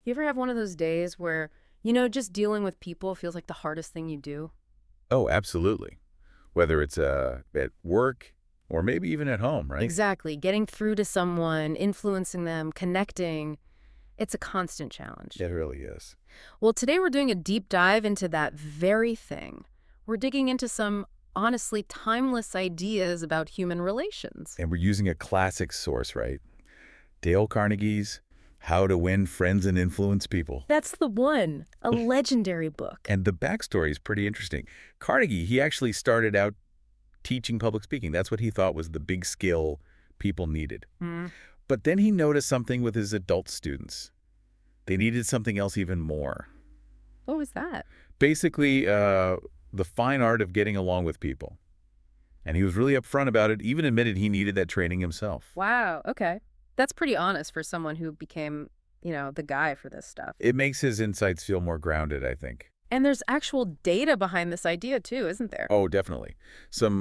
You ever have one of those days where, just dealing with people feels like the hardest thing you do? Oh, absolutely. Whether it's at work or maybe even at home, right? Exactly. Getting through to someone, influencing them, connecting, it's a constant challenge. It really is. Well, today we're doing a deep dive into that very thing. We're digging into some honestly timeless ideas about human relations. And we're using a classic source, right? Dale Carnegie's How to Win Friends and Influence People. That's the one, a legendary book. And the backstory is pretty interesting. Carnegie, he actually started out teaching public speaking. That's what he thought was the big skill people needed. Hmm. But then he noticed something with his adult students. They needed something else even more. What was that? Basically, the fine art of getting along with people. And he was really upfront about it, even admitted he needed that training himself. Wow, okay. That's pretty honest for someone who became, the guy for this stuff. It makes his insights feel more grounded, I think. And there's actual data behind this idea too, isn't there? Oh, definitely. Some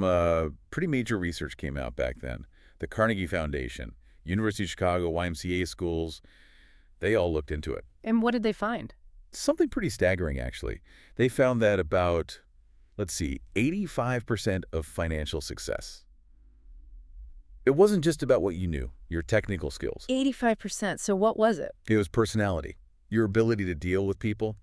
pretty major research came out back then. The Carnegie Foundation, University of Chicago, YMCA schools, they all looked into it. And what did they find? Something pretty staggering, actually. They found that about, 85% of financial success. It wasn't just about what you knew, your technical skills. 85%. So what was it? It was personality, your ability to deal with people,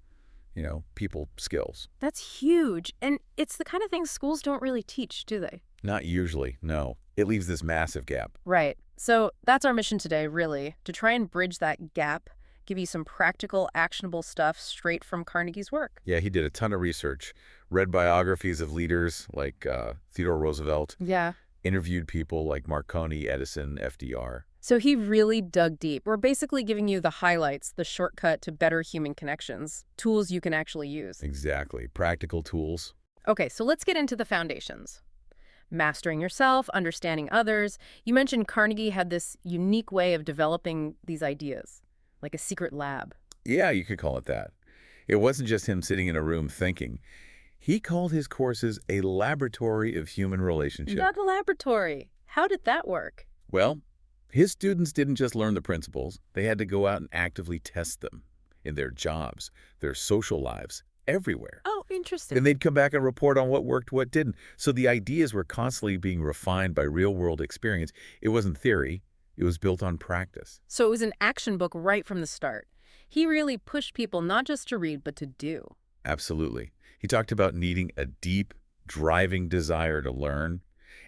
people skills. That's huge. And it's the kind of thing schools don't really teach, do they? Not usually, no. It leaves this massive gap. Right. So that's our mission today, really, to try and bridge that gap, give you some practical, actionable stuff straight from Carnegie's work. Yeah, he did a ton of research, read biographies of leaders like Theodore Roosevelt, Yeah. interviewed people like Marconi, Edison, FDR. So he really dug deep. We're basically giving you the highlights, the shortcut to better human connections, tools you can actually use. Exactly. Practical tools. Okay, so let's get into the foundations. Mastering yourself, understanding others. You mentioned Carnegie had this unique way of developing these ideas, like a secret lab. Yeah, you could call it that. It wasn't just him sitting in a room thinking. He called his courses a laboratory of human relationship. Not a laboratory. How did that work? Well, his students didn't just learn the principles. They had to go out and actively test them in their jobs, their social lives, everywhere. Oh, interesting. And they'd come back and report on what worked, what didn't. So the ideas were constantly being refined by real-world experience. It wasn't theory. It was built on practice. So it was an action book right from the start. He really pushed people not just to read, but to do. Absolutely. He talked about needing a deep, driving desire to learn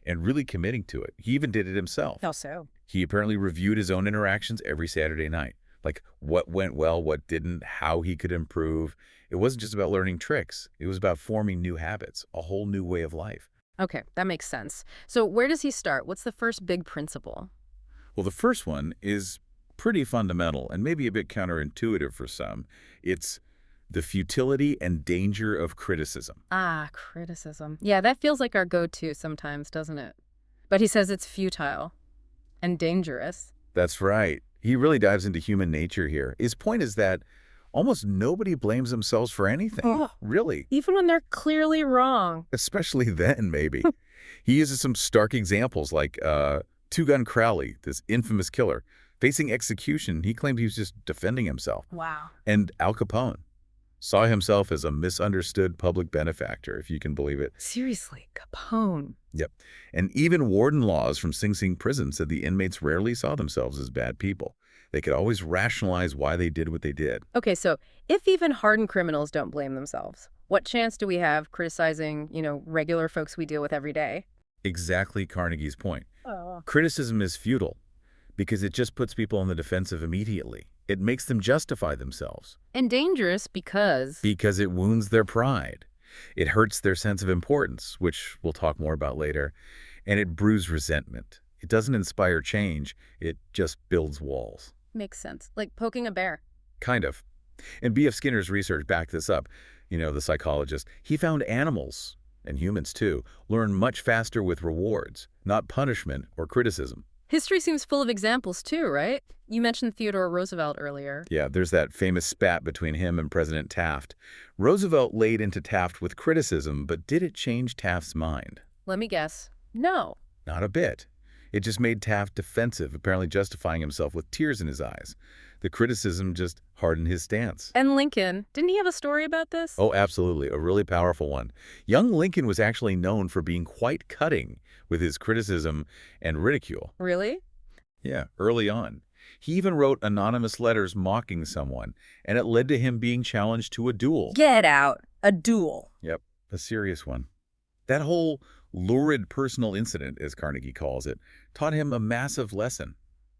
and really committing to it. He even did it himself. How so? He apparently reviewed his own interactions every Saturday night, like what went well, what didn't, how he could improve. It wasn't just about learning tricks. It was about forming new habits, a whole new way of life. Okay, that makes sense. So where does he start? What's the first big principle? Well, the first one is pretty fundamental and maybe a bit counterintuitive for some. It's the futility and danger of criticism. Ah, criticism. Yeah, that feels like our go-to sometimes, doesn't it? But he says it's futile and dangerous. That's right. He really dives into human nature here. His point is that almost nobody blames themselves for anything, Oh. really, Even when they're clearly wrong. especially then, maybe. He uses some stark examples like Two-Gun Crowley, this infamous killer. Facing execution, he claimed he was just defending himself. Wow. And Al Capone saw himself as a misunderstood public benefactor, if you can believe it. Seriously, Capone. Yep. And even warden laws from Sing Sing prison said the inmates rarely saw themselves as bad people. They could always rationalize why they did what they did. Okay, so if even hardened criminals don't blame themselves, what chance do we have criticizing, regular folks we deal with every day? Exactly Carnegie's point. Oh. Criticism is futile because it just puts people on the defensive immediately. It makes them justify themselves. And dangerous because... Because it wounds their pride. It hurts their sense of importance, which we'll talk more about later, and it brews resentment. It doesn't inspire change, it just builds walls. Makes sense. Like poking a bear. Kind of. And B.F. Skinner's research backed this up. The psychologist. He found animals, and humans too, learn much faster with rewards, not punishment or criticism. History seems full of examples too, right? You mentioned Theodore Roosevelt earlier. Yeah, there's that famous spat between him and President Taft. Roosevelt laid into Taft with criticism, but did it change Taft's mind? Let me guess. No. Not a bit. It just made Taft defensive, apparently justifying himself with tears in his eyes. The criticism just hardened his stance. And Lincoln, didn't he have a story about this? Oh, absolutely. A really powerful one. Young Lincoln was actually known for being quite cutting with his criticism and ridicule. Really? Yeah, early on. He even wrote anonymous letters mocking someone, and it led to him being challenged to a duel. Get out. A duel. Yep, a serious one. That whole lurid personal incident, as Carnegie calls it, taught him a massive lesson.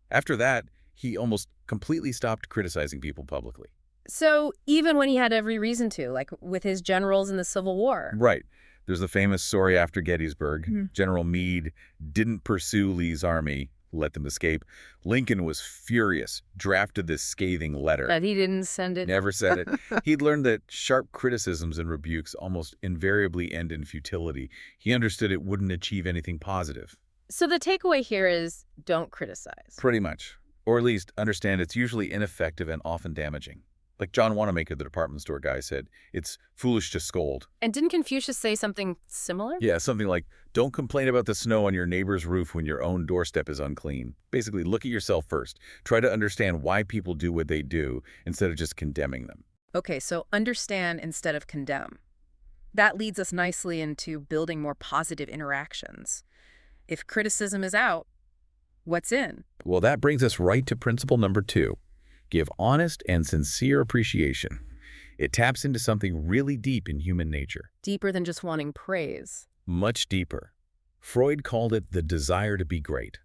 After that, he almost completely stopped criticizing people publicly. So even when he had every reason to, like with his generals in the Civil War. Right. There's the famous story after Gettysburg. Mhm. General Meade didn't pursue Lee's army, let them escape. Lincoln was furious, drafted this scathing letter. But he didn't send it. Never said it. He'd learned that sharp criticisms and rebukes almost invariably end in futility. He understood it wouldn't achieve anything positive. So the takeaway here is don't criticize. Pretty much. Or at least understand it's usually ineffective and often damaging. Like John Wanamaker, the department store guy, said, it's foolish to scold. And didn't Confucius say something similar? Yeah, something like, don't complain about the snow on your neighbor's roof when your own doorstep is unclean. Basically, look at yourself first. Try to understand why people do what they do instead of just condemning them. Okay, so understand instead of condemn. That leads us nicely into building more positive interactions. If criticism is out, what's in? Well, that brings us right to principle number 2. Give honest and sincere appreciation. It taps into something really deep in human nature. Deeper than just wanting praise. Much deeper. Freud called it the desire to be great.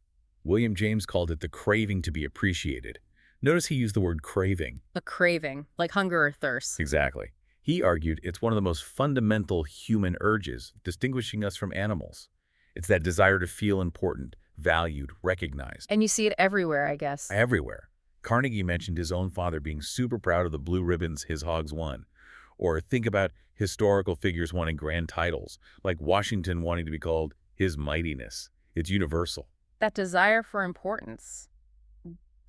William James called it the craving to be appreciated. Notice he used the word craving. A craving, like hunger or thirst. Exactly. He argued it's one of the most fundamental human urges, distinguishing us from animals. It's that desire to feel important, valued, recognized. And you see it everywhere, I guess. Everywhere. Carnegie mentioned his own father being super proud of the blue ribbons his hogs won. Or think about historical figures wanting grand titles, like Washington wanting to be called His Mightiness. It's universal. That desire for importance.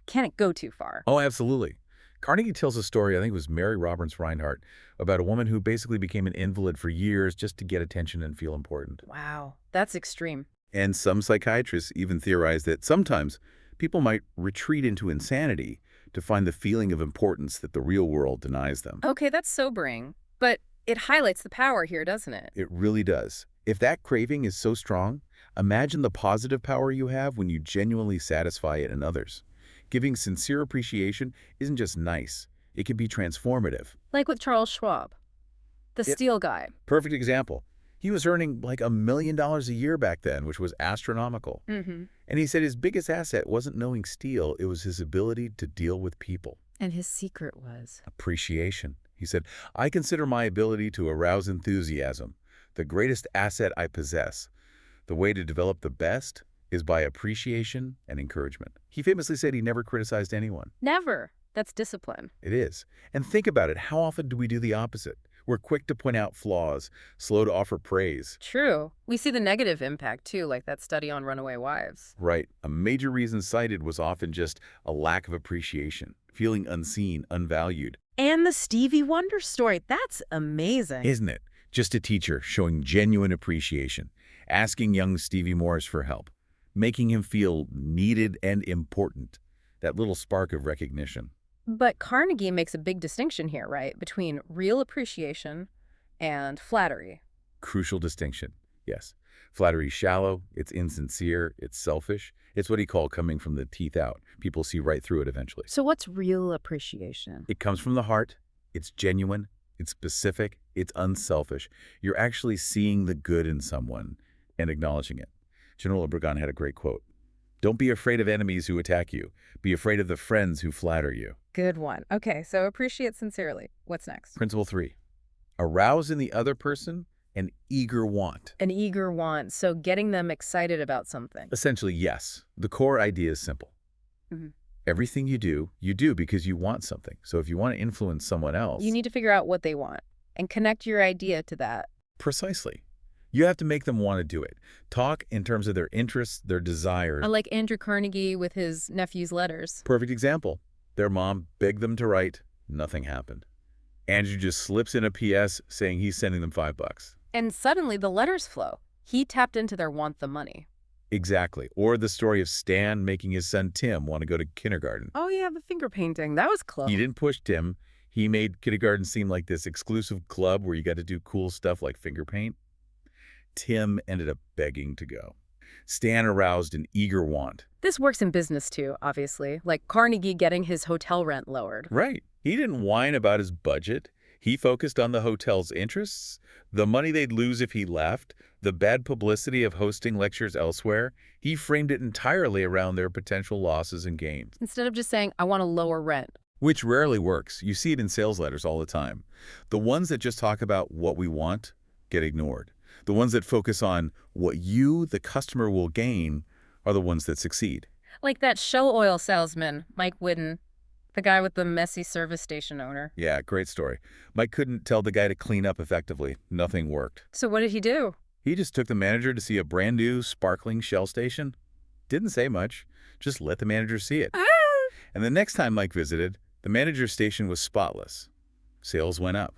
Can it go too far? Oh, absolutely. Carnegie tells a story, I think it was Mary Roberts Reinhardt, about a woman who basically became an invalid for years just to get attention and feel important. Wow, that's extreme. And some psychiatrists even theorize that sometimes people might retreat into insanity to find the feeling of importance that the real world denies them. Okay, that's sobering. But it highlights the power here, doesn't it? It really does. If that craving is so strong, imagine the positive power you have when you genuinely satisfy it in others. Giving sincere appreciation isn't just nice. It can be transformative. Like with Charles Schwab, the steel guy. Perfect example. He was earning like $1 million a year back then, which was astronomical. Mm-hmm. And he said his biggest asset wasn't knowing steel, it was his ability to deal with people. And his secret was? Appreciation. He said, I consider my ability to arouse enthusiasm the greatest asset I possess. The way to develop the best is by appreciation and encouragement. He famously said he never criticized anyone. Never. That's discipline. It is. And think about it. How often do we do the opposite? We're quick to point out flaws, slow to offer praise. True. We see the negative impact, too, like that study on runaway wives. Right. A major reason cited was often just a lack of appreciation, feeling unseen, unvalued. And the Stevie Wonder story. That's amazing. Isn't it? Just a teacher showing genuine appreciation, asking young Stevie Morris for help, making him feel needed and important. That little spark of recognition. But Carnegie makes a big distinction here, right, between real appreciation and flattery. Crucial distinction, yes. Flattery's shallow, it's insincere, it's selfish. It's what he called coming from the teeth out. People see right through it eventually. So what's real appreciation? It comes from the heart, it's genuine, it's specific, it's unselfish. You're actually seeing the good in someone and acknowledging it. General Obregon had a great quote. Don't be afraid of enemies who attack you. Be afraid of the friends who flatter you. Good one. Okay, so appreciate sincerely. What's next? Principle 3. Arouse in the other person an eager want. An eager want, so getting them excited about something. Essentially, yes. The core idea is simple. Mm-hmm. Everything you do because you want something. So if you want to influence someone else... You need to figure out what they want and connect your idea to that. Precisely. You have to make them want to do it. Talk in terms of their interests, their desires. Like Andrew Carnegie with his nephew's letters. Perfect example. Their mom begged them to write. Nothing happened. Andrew just slips in a PS saying he's sending them $5. And suddenly the letters flow. He tapped into their want the money. Exactly. Or the story of Stan making his son Tim want to go to kindergarten. Oh, yeah, the finger painting. That was close. He didn't push Tim. He made kindergarten seem like this exclusive club where you got to do cool stuff like finger paint. Tim ended up begging to go. Stan aroused an eager want. This works in business too, obviously, like Carnegie getting his hotel rent lowered. Right. He didn't whine about his budget. He focused on the hotel's interests, the money they'd lose if he left, the bad publicity of hosting lectures elsewhere. He framed it entirely around their potential losses and gains. Instead of just saying, I want a lower rent. Which rarely works. You see it in sales letters all the time. The ones that just talk about what we want get ignored. The ones that focus on what you, the customer, will gain are the ones that succeed. Like that Shell oil salesman, Mike Whidden, the guy with the messy service station owner. Yeah, great story. Mike couldn't tell the guy to clean up effectively. Nothing worked. So what did he do? He just took the manager to see a brand new, sparkling Shell station. Didn't say much. Just let the manager see it. Ah! And the next time Mike visited, the manager's station was spotless. Sales went up.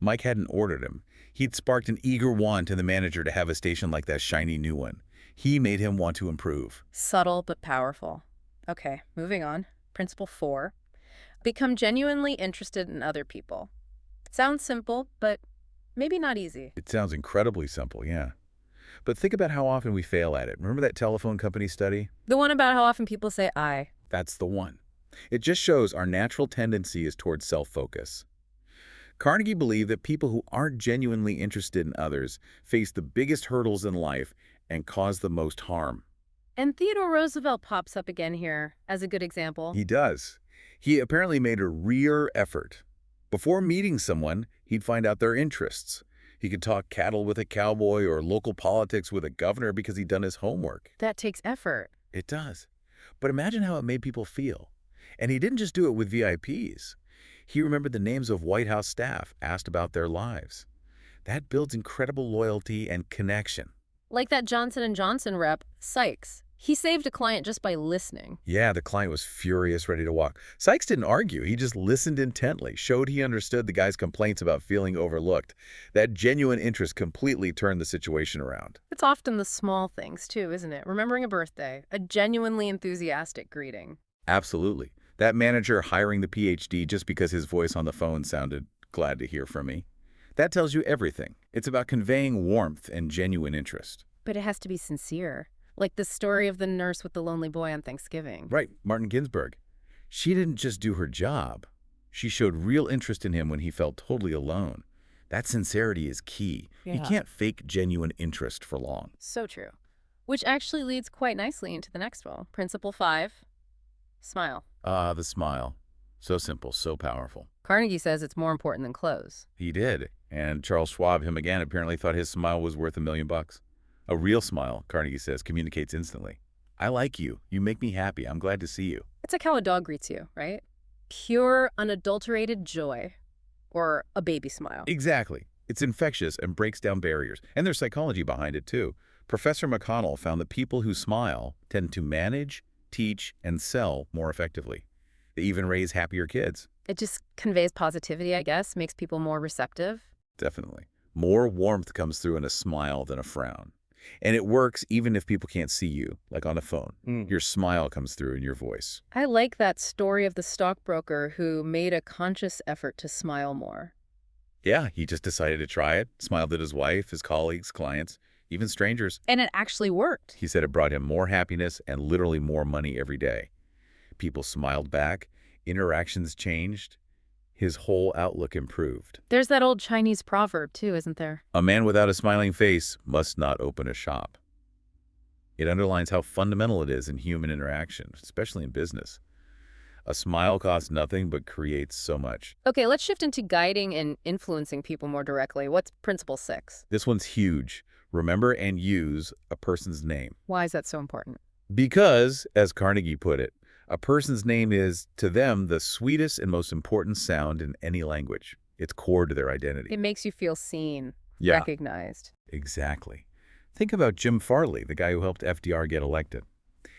Mike hadn't ordered him. He'd sparked an eager want in the manager to have a station like that shiny new one. He made him want to improve. Subtle but powerful. Okay, moving on. Principle 4. Become genuinely interested in other people. Sounds simple, but maybe not easy. It sounds incredibly simple, yeah. But think about how often we fail at it. Remember that telephone company study? The one about how often people say I. That's the one. It just shows our natural tendency is towards self-focus. Carnegie believed that people who aren't genuinely interested in others face the biggest hurdles in life and cause the most harm. And Theodore Roosevelt pops up again here as a good example. He does. He apparently made a rare effort. Before meeting someone, he'd find out their interests. He could talk cattle with a cowboy or local politics with a governor because he'd done his homework. That takes effort. It does. But imagine how it made people feel. And he didn't just do it with VIPs. He remembered the names of White House staff, asked about their lives. That builds incredible loyalty and connection. Like that Johnson & Johnson rep, Sykes. He saved a client just by listening. Yeah, the client was furious, ready to walk. Sykes didn't argue. He just listened intently, showed he understood the guy's complaints about feeling overlooked. That genuine interest completely turned the situation around. It's often the small things, too, isn't it? Remembering a birthday, a genuinely enthusiastic greeting. Absolutely. That manager hiring the PhD just because his voice on the phone sounded glad to hear from me. That tells you everything. It's about conveying warmth and genuine interest. But it has to be sincere. Like the story of the nurse with the lonely boy on Thanksgiving. Right, Martin Ginsburg. She didn't just do her job. She showed real interest in him when he felt totally alone. That sincerity is key. Yeah. You can't fake genuine interest for long. So true. Which actually leads quite nicely into the next one. Principle 5, smile. Ah, the smile. So simple, so powerful. Carnegie says it's more important than clothes. He did. And Charles Schwab, him again, apparently thought his smile was worth $1 million. A real smile, Carnegie says, communicates instantly. I like you. You make me happy. I'm glad to see you. It's like how a dog greets you, right? Pure, unadulterated joy. Or a baby smile. Exactly. It's infectious and breaks down barriers. And there's psychology behind it, too. Professor McConnell found that people who smile tend to manage, teach, and sell more effectively. They even raise happier kids. It just conveys positivity, I guess, makes people more receptive. Definitely. More warmth comes through in a smile than a frown. And it works even if people can't see you, like on a phone. Your smile comes through in your voice. I like that story of the stockbroker who made a conscious effort to smile more. Yeah, he just decided to try it, smiled at his wife, his colleagues, clients, even strangers. And it actually worked. He said it brought him more happiness and literally more money every day. People smiled back, interactions changed, his whole outlook improved. There's that old Chinese proverb, too, isn't there? A man without a smiling face must not open a shop. It underlines how fundamental it is in human interaction, especially in business. A smile costs nothing but creates so much. Okay, let's shift into guiding and influencing people more directly. What's principle 6? This one's huge. Remember and use a person's name. Why is that so important? Because, as Carnegie put it, a person's name is, to them, the sweetest and most important sound in any language. It's core to their identity. It makes you feel seen, Yeah, recognized. exactly. Think about Jim Farley, the guy who helped FDR get elected.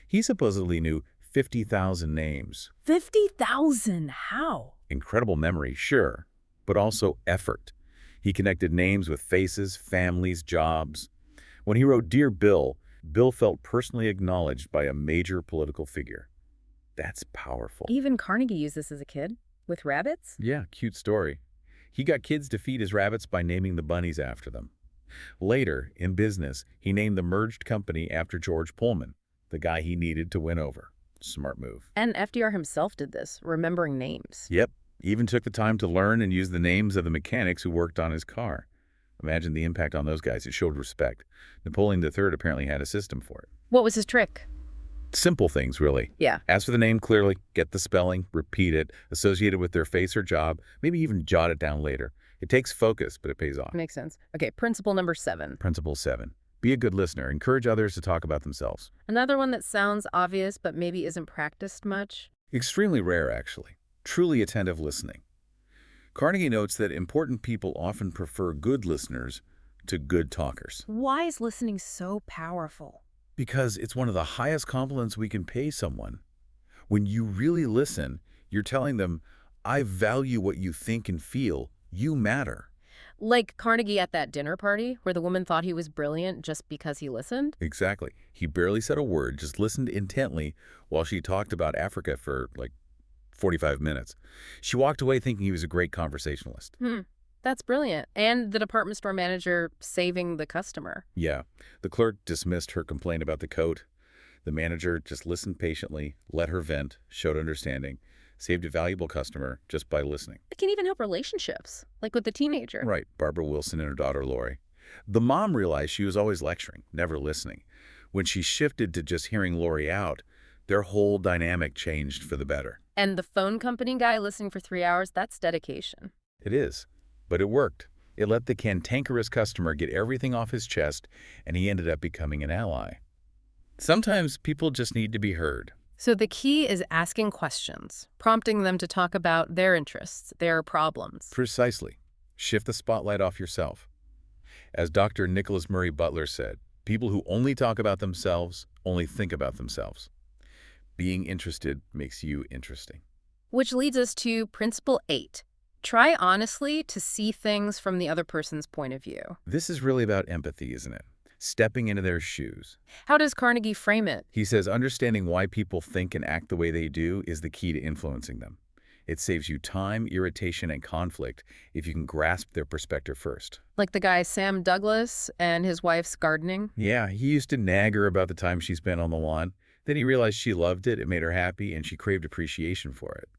He supposedly knew 50,000 names. 50,000? How? Incredible memory, sure, but also effort. He connected names with faces, families, jobs. When he wrote Dear Bill, Bill felt personally acknowledged by a major political figure. That's powerful. Even Carnegie used this as a kid with rabbits? Yeah, cute story. He got kids to feed his rabbits by naming the bunnies after them. Later, in business, he named the merged company after George Pullman, the guy he needed to win over. Smart move. And FDR himself did this, remembering names. Yep, even took the time to learn and use the names of the mechanics who worked on his car. Imagine the impact on those guys. It showed respect. Napoleon III apparently had a system for it. What was his trick? Simple things, really. Yeah. Ask for the name clearly, get the spelling, repeat it, associate it with their face or job, maybe even jot it down later. It takes focus, but it pays off. Makes sense. Okay, principle number 7. Principle 7. Be a good listener. Encourage others to talk about themselves. Another one that sounds obvious but maybe isn't practiced much. Extremely rare, actually. Truly attentive listening. Carnegie notes that important people often prefer good listeners to good talkers. Why is listening so powerful? Because it's one of the highest compliments we can pay someone. When you really listen, you're telling them, I value what you think and feel. You matter. Like Carnegie at that dinner party where the woman thought he was brilliant just because he listened? Exactly. He barely said a word, just listened intently while she talked about Africa for like 45 minutes. She walked away thinking he was a great conversationalist. That's brilliant. And the department store manager saving the customer. Yeah. The clerk dismissed her complaint about the coat. The manager just listened patiently, let her vent, showed understanding, saved a valuable customer just by listening. It can even help relationships, like with the teenager. Right. Barbara Wilson and her daughter, Lori. The mom realized she was always lecturing, never listening. When she shifted to just hearing Lori out, their whole dynamic changed for the better. And the phone company guy listening for 3 hours, that's dedication. It is. But it worked. It let the cantankerous customer get everything off his chest, and he ended up becoming an ally. Sometimes people just need to be heard. So the key is asking questions, prompting them to talk about their interests, their problems. Precisely. Shift the spotlight off yourself. As Dr. Nicholas Murray Butler said, people who only talk about themselves only think about themselves. Being interested makes you interesting. Which leads us to principle 8. Try honestly to see things from the other person's point of view. This is really about empathy, isn't it? Stepping into their shoes. How does Carnegie frame it? He says understanding why people think and act the way they do is the key to influencing them. It saves you time, irritation, and conflict if you can grasp their perspective first. Like the guy Sam Douglas and his wife's gardening? Yeah, he used to nag her about the time she spent on the lawn. Then he realized she loved it, it made her happy, and she craved appreciation for it.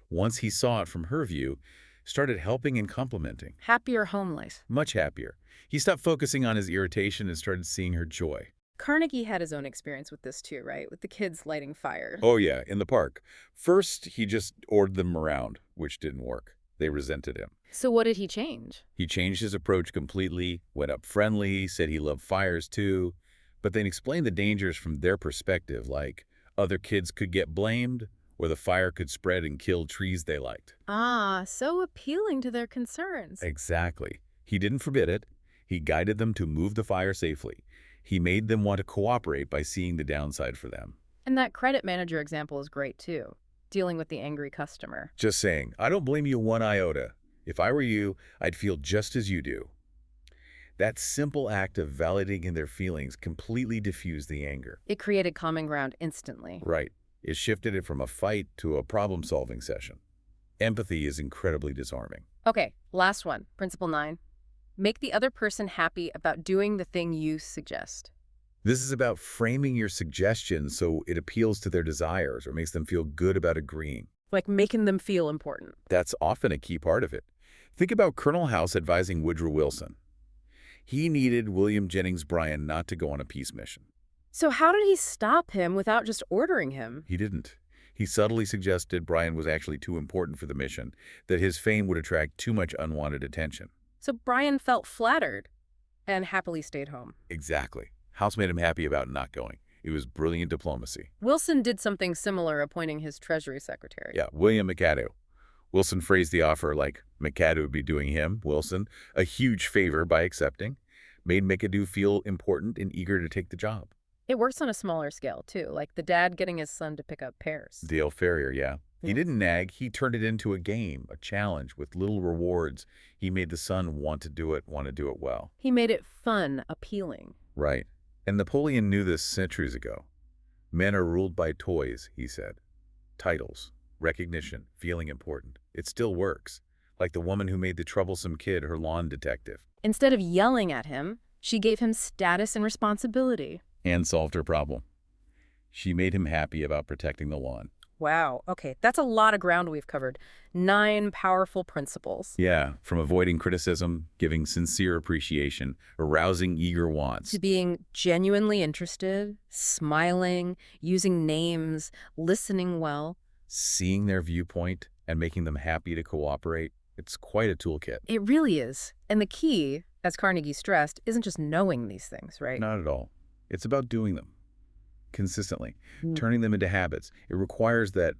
Once he saw it from her view, started helping and complimenting. Happier home life. Much happier. He stopped focusing on his irritation and started seeing her joy. Carnegie had his own experience with this too, right? With the kids lighting fires. Oh yeah, in the park. First, he just ordered them around, which didn't work. They resented him. So what did he change? He changed his approach completely, went up friendly, said he loved fires too, but then explained the dangers from their perspective, like other kids could get blamed, or the fire could spread and kill trees they liked. Ah, so appealing to their concerns. Exactly. He didn't forbid it. He guided them to move the fire safely. He made them want to cooperate by seeing the downside for them. And that credit manager example is great too, dealing with the angry customer. Just saying, I don't blame you one iota. If I were you, I'd feel just as you do. That simple act of validating their feelings completely diffused the anger. It created common ground instantly. Right. It shifted it from a fight to a problem-solving session. Empathy is incredibly disarming. Okay, last one, principle 9. Make the other person happy about doing the thing you suggest. This is about framing your suggestion so it appeals to their desires or makes them feel good about agreeing. Like making them feel important. That's often a key part of it. Think about Colonel House advising Woodrow Wilson. He needed William Jennings Bryan not to go on a peace mission. So how did he stop him without just ordering him? He didn't. He subtly suggested Bryan was actually too important for the mission, that his fame would attract too much unwanted attention. So Bryan felt flattered and happily stayed home. Exactly. House made him happy about not going. It was brilliant diplomacy. Wilson did something similar, appointing his Treasury Secretary. Yeah, William McAdoo. Wilson phrased the offer like McAdoo would be doing him, Wilson, a huge favor by accepting, made McAdoo feel important and eager to take the job. It works on a smaller scale, too, like the dad getting his son to pick up pears. Dale Ferrier, yeah. He didn't nag. He turned it into a game, a challenge with little rewards. He made the son want to do it well. He made it fun, appealing. Right. And Napoleon knew this centuries ago. Men are ruled by toys, he said. Titles, recognition, feeling important. It still works. Like the woman who made the troublesome kid her lawn detective. Instead of yelling at him, she gave him status and responsibility. And solved her problem. She made him happy about protecting the lawn. Wow, okay, that's a lot of ground we've covered. 9 powerful principles. Yeah, from avoiding criticism, giving sincere appreciation, arousing eager wants. To being genuinely interested, smiling, using names, listening well. Seeing their viewpoint and making them happy to cooperate. It's quite a toolkit. It really is. And the key, as Carnegie stressed, isn't just knowing these things, right? Not at all. It's about doing them consistently, Mm. turning them into habits. It requires that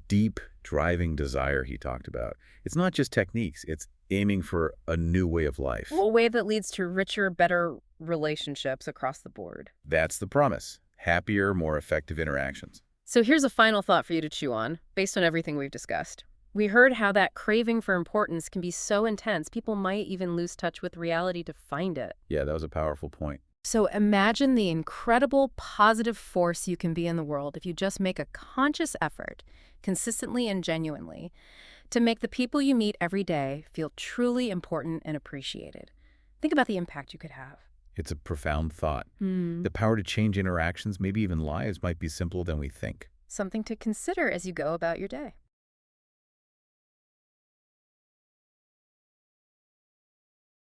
deep, driving desire he talked about. It's not just techniques. It's aiming for a new way of life. A way that leads to richer, better relationships across the board. That's the promise. Happier, more effective interactions. So here's a final thought for you to chew on, based on everything we've discussed. We heard how that craving for importance can be so intense, people might even lose touch with reality to find it. Yeah, that was a powerful point. So imagine the incredible positive force you can be in the world if you just make a conscious effort, consistently and genuinely, to make the people you meet every day feel truly important and appreciated. Think about the impact you could have. It's a profound thought. The power to change interactions, maybe even lives, might be simpler than we think. Something to consider as you go about your day.